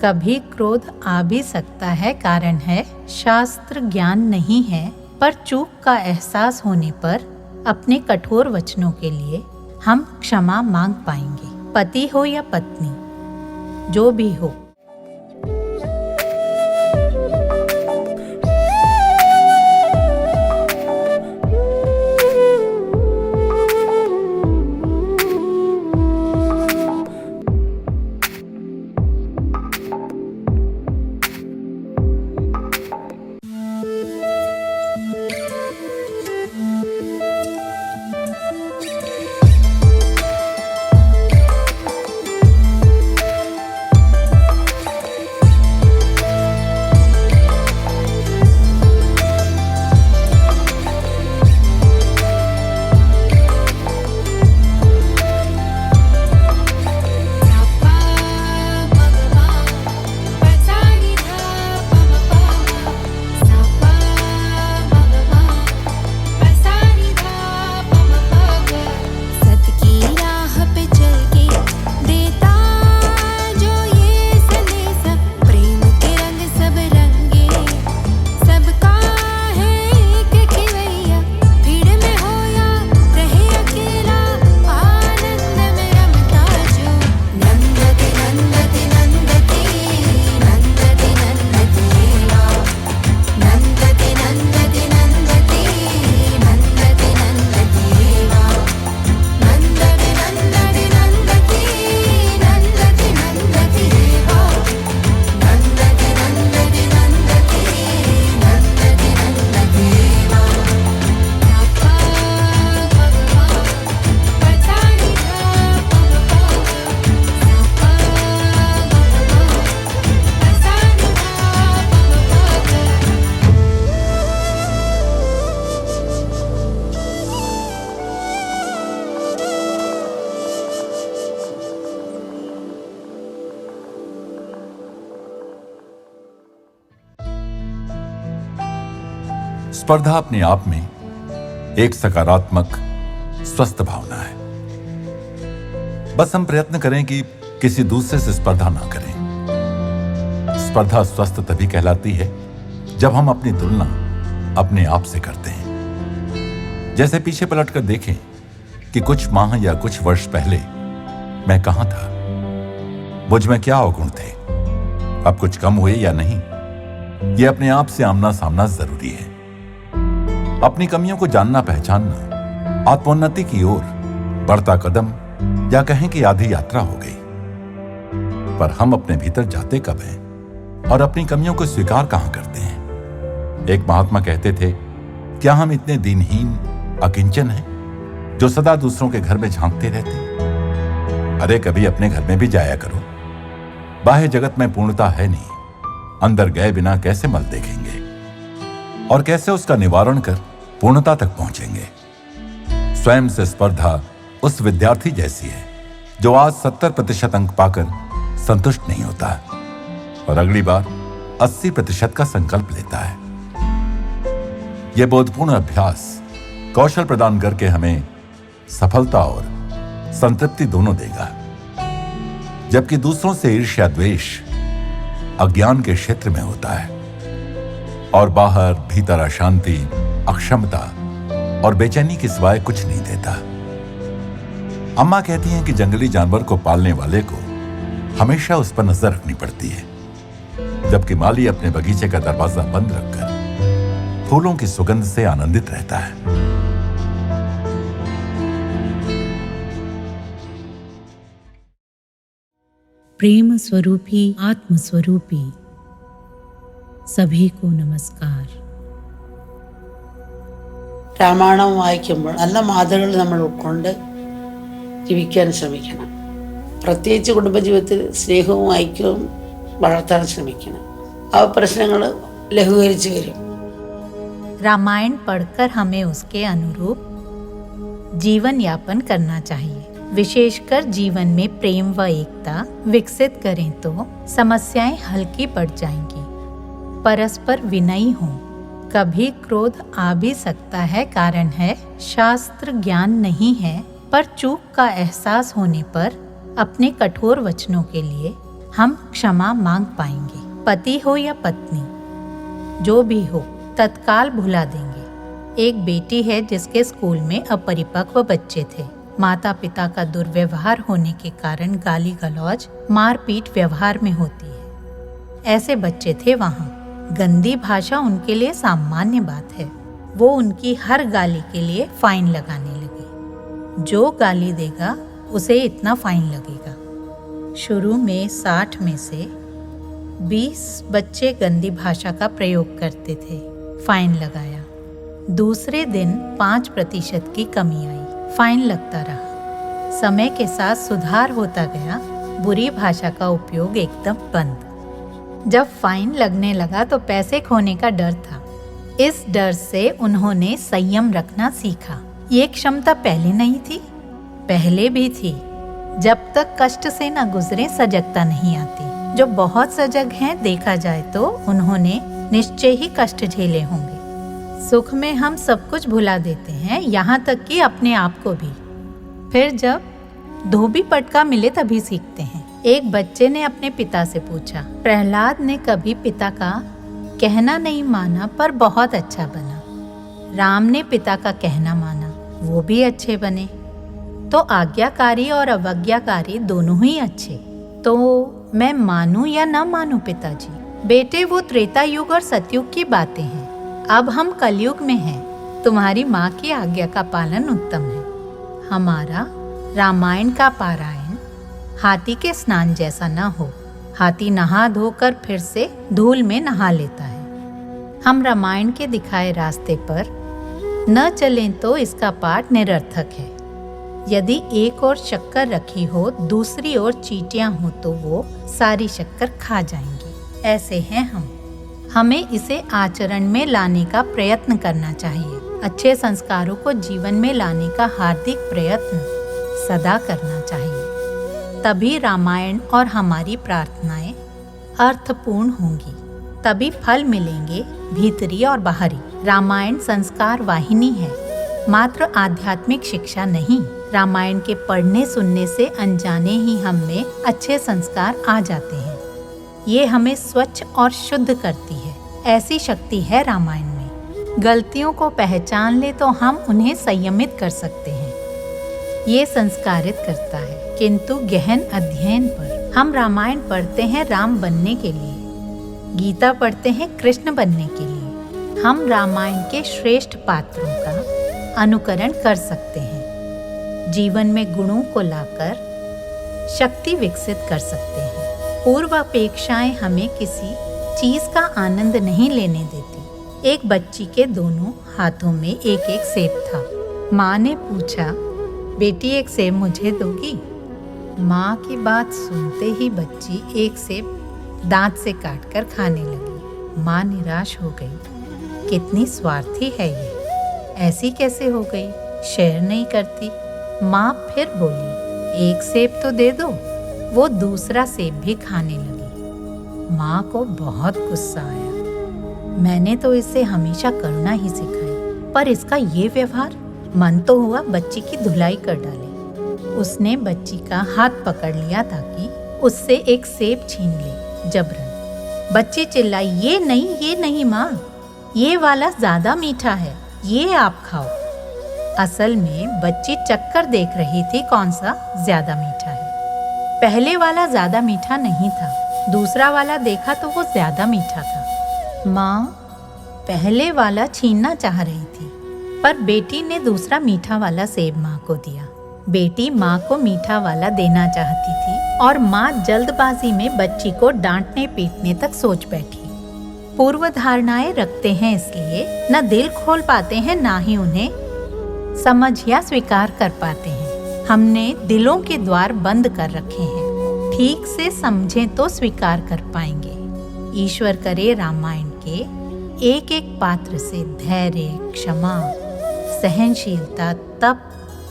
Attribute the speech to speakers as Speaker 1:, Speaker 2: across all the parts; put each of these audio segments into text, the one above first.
Speaker 1: कभी क्रोध आ भी सकता है, कारण है शास्त्र ज्ञान नहीं है, पर चूक का एहसास होने पर अपने कठोर वचनों के लिए हम क्षमा मांग पाएंगे। पति हो या पत्नी, जो भी हो।
Speaker 2: स्पर्धा अपने आप में एक सकारात्मक स्वस्थ भावना है। बस हम प्रयत्न करें कि किसी दूसरे से स्पर्धा ना करें। स्पर्धा स्वस्थ तभी कहलाती है जब हम अपनी तुलना अपने आप से करते हैं। जैसे पीछे पलटकर देखें कि कुछ माह या कुछ वर्ष पहले मैं कहां था, मुझ में क्या अवगुण थे, अब कुछ कम हुए या नहीं। यह अपने आप से आमना सामना जरूरी है। अपनी कमियों को जानना पहचानना आत्मोन्नति की ओर बढ़ता कदम, या कहें कि आधी यात्रा हो गई। पर हम अपने भीतर जाते कब हैं और अपनी कमियों को स्वीकार कहां करते हैं। एक महात्मा कहते थे, क्या हम इतने दीनहीन अकिंचन हैं जो सदा दूसरों के घर में झांकते रहते। अरे कभी अपने घर में भी जाया करो। बाह्य जगत में पूर्णता है नहीं, अंदर गए बिना कैसे मल देखेंगे और कैसे उसका निवारण कर पूर्णता तक पहुंचेंगे। स्वयं से स्पर्धा उस विद्यार्थी जैसी है जो आज 70% अंक पाकर संतुष्ट नहीं होता और अगली बार 80% का संकल्प लेता है। यह बोधपूर्ण अभ्यास कौशल प्रदान करके हमें सफलता और संतृप्ति दोनों देगा, जबकि दूसरों से ईर्ष्या द्वेष अज्ञान के क्षेत्र में होता है और बाहर भीतर अशांति, अक्षमता और बेचैनी के सिवाय कुछ नहीं देता। अम्मा कहती हैं कि जंगली जानवर को पालने वाले को हमेशा उस पर नजर रखनी पड़ती है, जबकि माली अपने बगीचे का दरवाजा बंद रखकर फूलों की सुगंध से आनंदित रहता है।
Speaker 1: प्रेम स्वरूपी आत्म स्वरूपी सभी को नमस्कार।
Speaker 3: രാമായണം വായിക്കുമ്പോൾ നല്ല മാതൃകൾ നമ്മൾ ഉൾക്കൊണ്ട് ജീവിക്കാൻ ശ്രമിക്കണം. പ്രത്യേകിച്ച് കുടുംബജീവിതത്തിൽ സ്നേഹവും ഐക്യവും വളർത്താൻ ശ്രമിക്കണം. ആ പ്രശ്നങ്ങൾ ലഘൂകരിച്ച് വരും.
Speaker 1: रामायण पढ़कर हमें उसके अनुरूप जीवन यापन करना चाहिए। विशेषकर जीवन में प्रेम व एकता विकसित करें तो समस्याएं हल्की पड़ जाएंगी। परस्पर विनयी हों। कभी क्रोध आ भी सकता है, कारण है शास्त्र ज्ञान नहीं है, पर चूक का एहसास होने पर अपने कठोर वचनों के लिए हम क्षमा मांग पाएंगे। पति हो या पत्नी, जो भी हो, तत्काल भुला देंगे। एक बेटी है जिसके स्कूल में अपरिपक्व बच्चे थे। माता पिता का दुर्व्यवहार होने के कारण गाली गलौज, मारपीट व्यवहार में होती है। ऐसे बच्चे थे वहाँ। गंदी भाषा उनके लिए सामान्य बात है। वो उनकी हर गाली के लिए फाइन लगाने लगे। जो गाली देगा उसे इतना फाइन लगेगा। शुरू में 60 में से 20 बच्चे गंदी भाषा का प्रयोग करते थे। फाइन लगाया। दूसरे दिन 5% की कमी आई। फाइन लगता रहा। समय के साथ सुधार होता गया। बुरी भाषा का उपयोग एकदम बंद। जब फाइन लगने लगा तो पैसे खोने का डर था। इस डर से उन्होंने संयम रखना सीखा। ये क्षमता पहले नहीं थी, पहले भी थी। जब तक कष्ट से न गुजरे सजगता नहीं आती। जो बहुत सजग हैं, देखा जाए तो उन्होंने निश्चय ही कष्ट झेले होंगे। सुख में हम सब कुछ भुला देते हैं, यहाँ तक कि अपने आप को भी। फिर जब धोबी पटका मिले तभी सीखते हैं। एक बच्चे ने अपने पिता से पूछा। प्रहलाद ने कभी पिता का कहना नहीं माना पर बहुत अच्छा बना। राम ने पिता का कहना माना, वो भी अच्छे बने। तो आज्ञाकारी और अवज्ञाकारी दोनों ही अच्छे। तो मैं मानूं या न मानूं पिताजी? बेटे, वो त्रेता युग और सतयुग की बातें हैं। अब हम कलयुग में हैं। तुम्हारी माँ की आज्ञा का पालन उत्तम है। हमारा रामायण का पारायण हाथी के स्नान जैसा न हो। हाथी नहा धोकर फिर से धूल में नहा लेता है। हम रामायण के दिखाए रास्ते पर न चलें तो इसका पाठ निरर्थक है। यदि एक ओर शक्कर रखी हो, दूसरी ओर चींटियां हो तो वो सारी शक्कर खा जाएंगी। ऐसे हैं हम। हमें इसे आचरण में लाने का प्रयत्न करना चाहिए। अच्छे संस्कारों को जीवन में लाने का हार्दिक प्रयत्न सदा करना चाहिए। तभी रामायण और हमारी प्रार्थनाएं अर्थपूर्ण होंगी। तभी फल मिलेंगे, भीतरी और बाहरी। रामायण संस्कार वाहिनी है, मात्र आध्यात्मिक शिक्षा नहीं। रामायण के पढ़ने सुनने से अनजाने ही हम में अच्छे संस्कार आ जाते हैं। ये हमें स्वच्छ और शुद्ध करती है। ऐसी शक्ति है रामायण में। गलतियों को पहचान ले तो हम उन्हें संयमित कर सकते हैं। ये संस्कारित करता है। किंतु गहन अध्ययन पर हम रामायण पढ़ते हैं राम बनने के लिए, गीता पढ़ते हैं कृष्ण बनने के लिए। हम रामायण के श्रेष्ठ पात्रों का अनुकरण कर सकते हैं। जीवन में गुणों को लाकर शक्ति विकसित कर सकते हैं। पूर्वापेक्षाएं हमें किसी चीज का आनंद नहीं लेने देती। एक बच्ची के दोनों हाथों में एक एक सेब था। माँ ने पूछा, बेटी एक सेब मुझे दोगी? माँ की बात सुनते ही बच्ची एक सेब दांत से काटकर खाने लगी। माँ निराश हो गई। कितनी स्वार्थी है ये, ऐसी कैसे हो गई? शेयर नहीं करती। माँ फिर बोली, एक सेब तो दे दो। वो दूसरा सेब भी खाने लगी। माँ को बहुत गुस्सा आया। मैंने तो इसे हमेशा करुणा ही सिखाई, पर इसका ये व्यवहार। मन तो हुआ बच्ची की धुलाई कर डाले। उसने बच्ची का हाथ पकड़ लिया ताकि उससे एक सेब छीन ले जबरन। बच्ची चिल्लाई, ये नहीं माँ, ये वाला ज्यादा मीठा है, ये आप खाओ। असल में बच्ची चक्कर देख रही थी कौन सा ज्यादा मीठा है। पहले वाला ज्यादा मीठा नहीं था, दूसरा वाला देखा तो वो ज्यादा मीठा था। माँ पहले वाला छीनना चाह रही थी, पर बेटी ने दूसरा मीठा वाला सेब माँ को दिया। बेटी माँ को मीठा वाला देना चाहती थी और माँ जल्दबाजी में बच्ची को डांटने पीटने तक सोच बैठी। पूर्व धारणाएं रखते हैं, इसलिए न दिल खोल पाते हैं, ना ही उन्हें समझ या स्वीकार कर पाते हैं। हमने दिलों के द्वार बंद कर रखे हैं। ठीक से समझें तो स्वीकार कर पाएंगे। ईश्वर करे रामायण के एक एक पात्र से धैर्य, क्षमा, सहनशीलता, तप,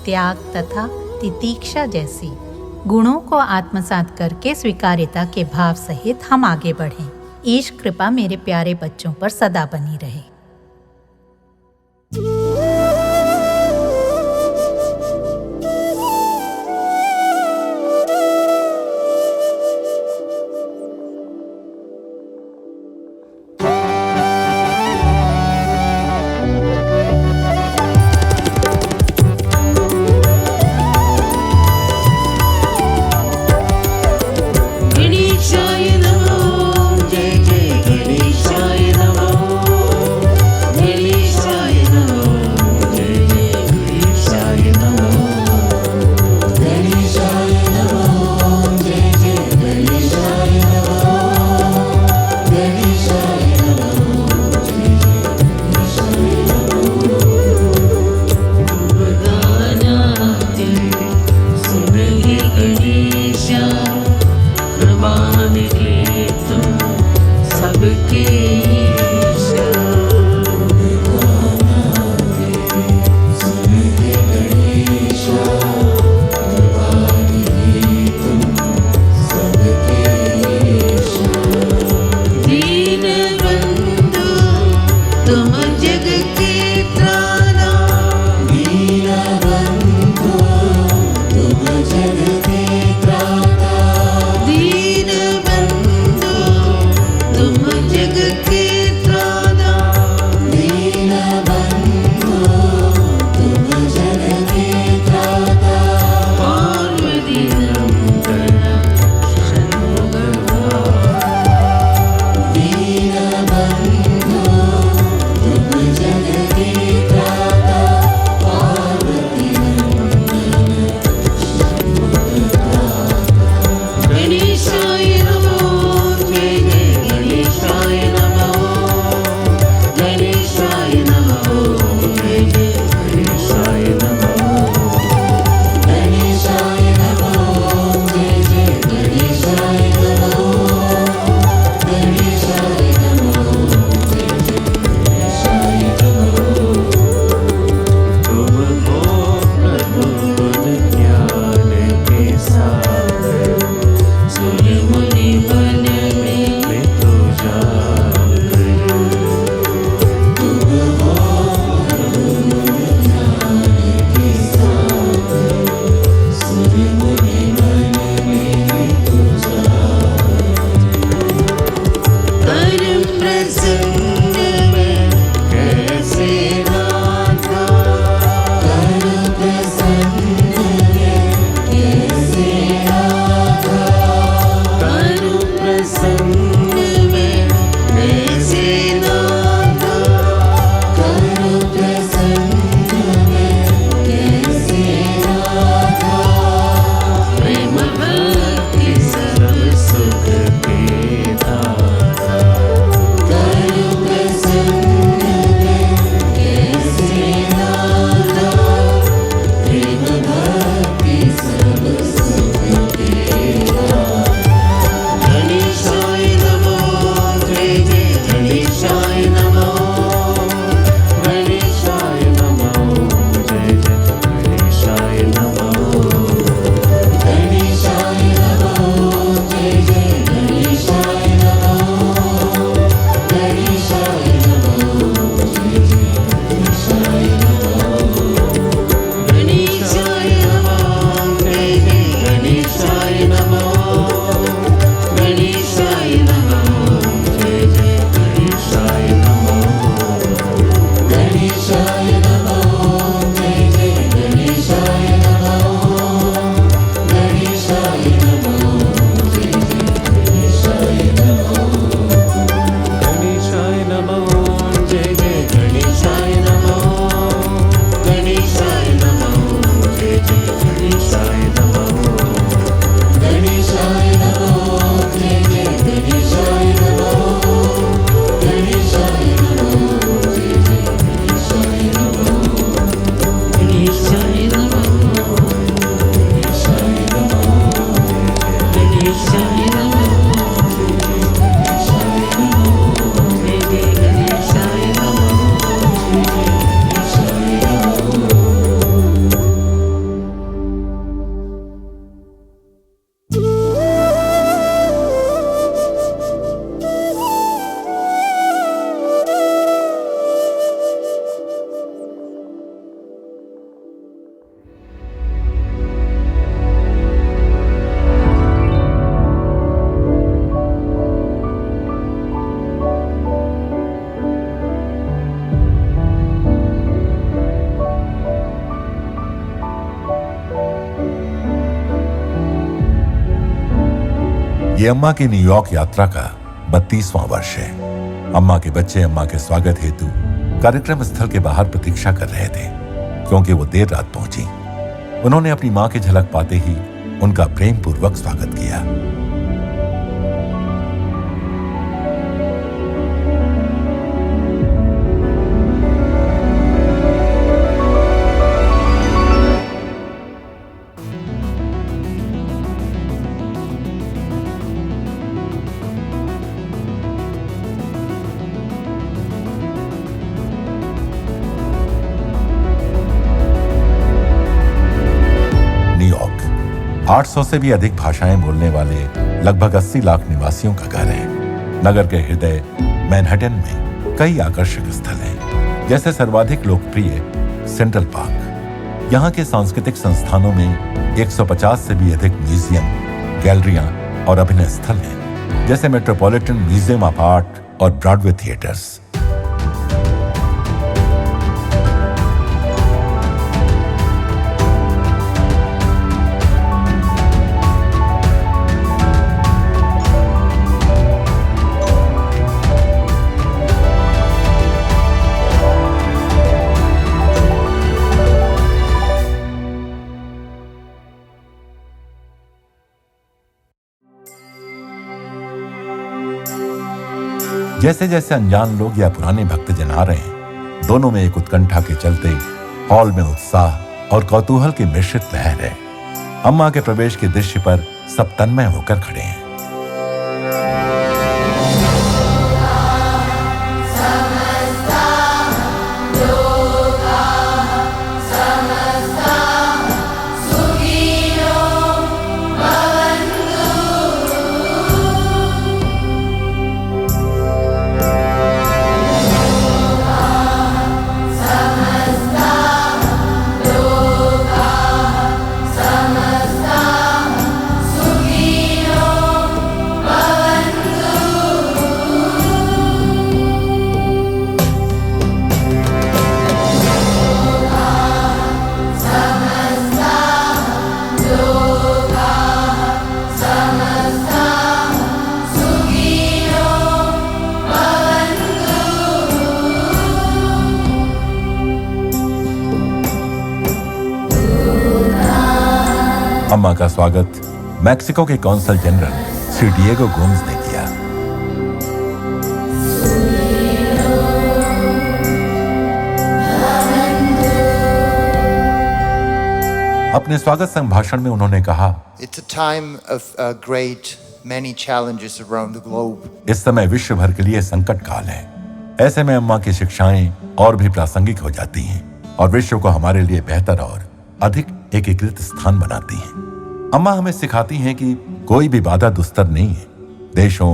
Speaker 1: त्याग तथा तितीक्षा जैसी गुणों को आत्मसात करके स्वीकार्यता के भाव सहित हम आगे बढ़ें। ईश कृपा मेरे प्यारे बच्चों पर सदा बनी रहे।
Speaker 2: ये अम्मा की न्यूयॉर्क यात्रा का 32वां वर्ष है। अम्मा के बच्चे अम्मा के स्वागत हेतु कार्यक्रम स्थल के बाहर प्रतीक्षा कर रहे थे, क्योंकि वो देर रात पहुंची। उन्होंने अपनी मां की झलक पाते ही उनका प्रेम पूर्वक स्वागत किया। न्यूयॉर्क 800 से भी अधिक भाषाएं बोलने वाले लगभग 80 लाख निवासियों का घर है। नगर के हृदय मैनहट्टन में कई आकर्षक स्थल हैं, जैसे सर्वाधिक लोकप्रिय सेंट्रल पार्क। यहाँ के सांस्कृतिक संस्थानों में 150 से भी अधिक म्यूजियम, गैलरियां और अभिनय स्थल हैं, जैसे मेट्रोपॉलिटन म्यूजियम ऑफ आर्ट और ब्रॉडवे थिएटर्स। जैसे जैसे अनजान लोग या पुराने भक्तजन आ रहे हैं, दोनों में एक उत्कंठा के चलते हॉल में उत्साह और कौतूहल की मिश्रित लहर है। अम्मा के प्रवेश के दृश्य पर सब तन्मय होकर खड़े हैं। अम्मा का स्वागत मैक्सिको के consul general Shri Diego Gomes ने किया। अपने स्वागत संभाषण में उन्होंने कहा,
Speaker 4: It's a time of great many challenges around the globe.
Speaker 2: इस समय विश्व भर के लिए संकट काल है। ऐसे में अम्मा की शिक्षाएं और भी प्रासंगिक हो जाती हैं और विश्व को हमारे लिए बेहतर और अधिक एकीकृत स्थान बनाती हैं। अम्मा हमें सिखाती हैं कि कोई भी बाधा दुस्तर नहीं है। देशों,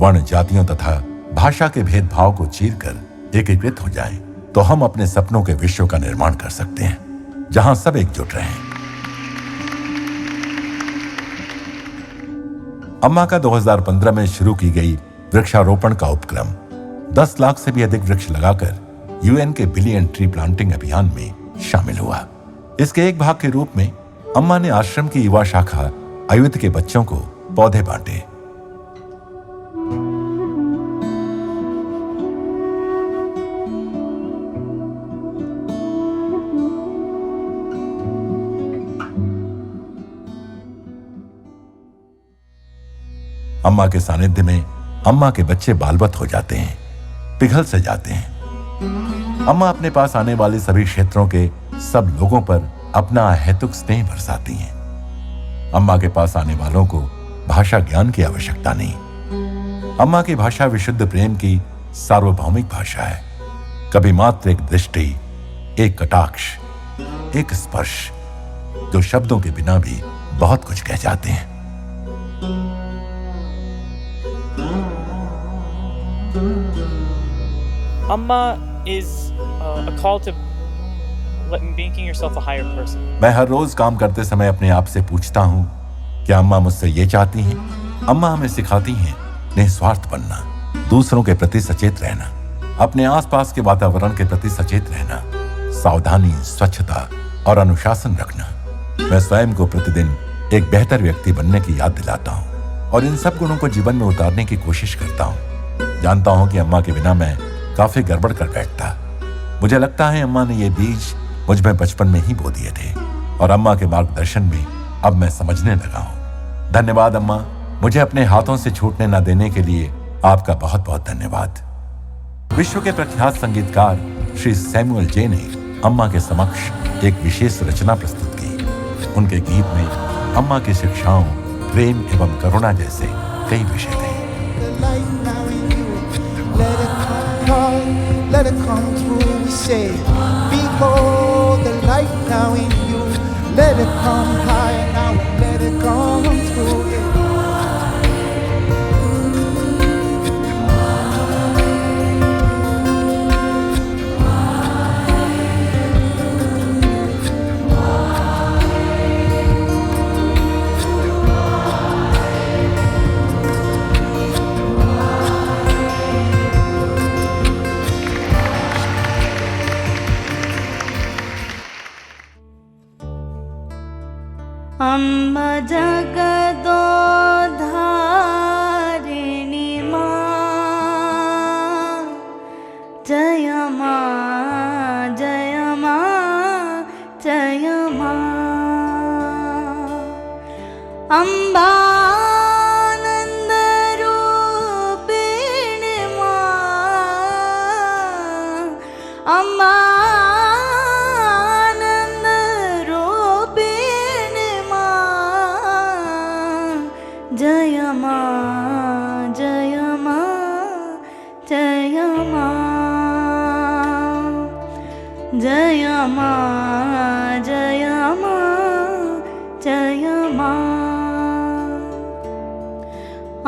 Speaker 2: वर्ण, जातियों तथा भाषा के भेदभाव को चीरकर एकीकृत हो जाएं, तो हम अपने सपनों के विश्व का निर्माण कर सकते हैं, जहां सब एकजुट रहें। अम्मा का 2015 में शुरू की गई वृक्षारोपण का उपक्रम 10 लाख से भी अधिक वृक्ष लगाकर यूएन के बिलियन ट्री प्लांटिंग अभियान में शामिल हुआ। इसके एक भाग के रूप में अम्मा ने आश्रम की युवा शाखा अयुत के बच्चों को पौधे बांटे। अम्मा के सानिध्य में अम्मा के बच्चे बालवत हो जाते हैं, पिघल से जाते हैं। अम्मा अपने पास आने वाले सभी क्षेत्रों के सब लोगों पर अपना अहेतुक स्नेह बरसाती हैं। अम्मा के पास आने वालों को भाषा ज्ञान की आवश्यकता नहीं। अम्मा की भाषा विशुद्ध प्रेम की सार्वभौमिक भाषा है। कभी मात्र एक दृष्टि, एक कटाक्ष, एक स्पर्श, जो शब्दों के बिना भी बहुत कुछ कह जाते हैं।
Speaker 5: Amma is a call to making yourself a higher person.
Speaker 2: मैं हर रोज काम करते समय अपने आप से पूछता हूँ, क्या अम्मा मुझसे ये चाहती हैं? अम्मा हमें सिखाती हैं निस्वार्थ बनना, दूसरों के प्रति सचेत रहना, अपने आसपास के वातावरण के प्रति सचेत रहना, सावधानी, स्वच्छता और अनुशासन रखना। मैं स्वयं को प्रतिदिन एक बेहतर व्यक्ति बनने की याद दिलाता हूँ और इन सब गुणों को जीवन में उतारने की कोशिश करता हूँ। जानता हूँ कि अम्मा के बिना मैं काफी गड़बड़ कर बैठता। मुझे लगता है अम्मा ने ये बीज मुझ में बचपन में ही बो दिए थे और अम्मा के मार्गदर्शन में अब मैं समझने लगा हूँ। धन्यवाद अम्मा, मुझे अपने हाथों से छूटने न देने के लिए आपका बहुत बहुत धन्यवाद। विश्व के प्रख्यात संगीतकार श्री सैमुअल जे ने अम्मा के समक्ष एक विशेष रचना प्रस्तुत की। उनके गीत में अम्मा की शिक्षाओं, प्रेम एवं करुणा जैसे कई विषय थे।
Speaker 6: Let it come through, we say, behold the light now in you. Let it come high now, let it come through.
Speaker 7: Amba जगदोधारिणी माँ, जय माँ जय माँ जय माँ। अम्बा आनंद रूपिणी माँ, अम्बा जय माँ जय माँ जय माँ, जय माँ जय माँ जय माँ।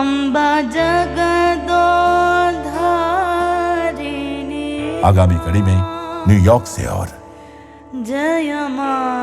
Speaker 7: अम्बा जगदोधारिणी।
Speaker 2: आगामी कड़ी में न्यूयॉर्क से और
Speaker 7: जय माँ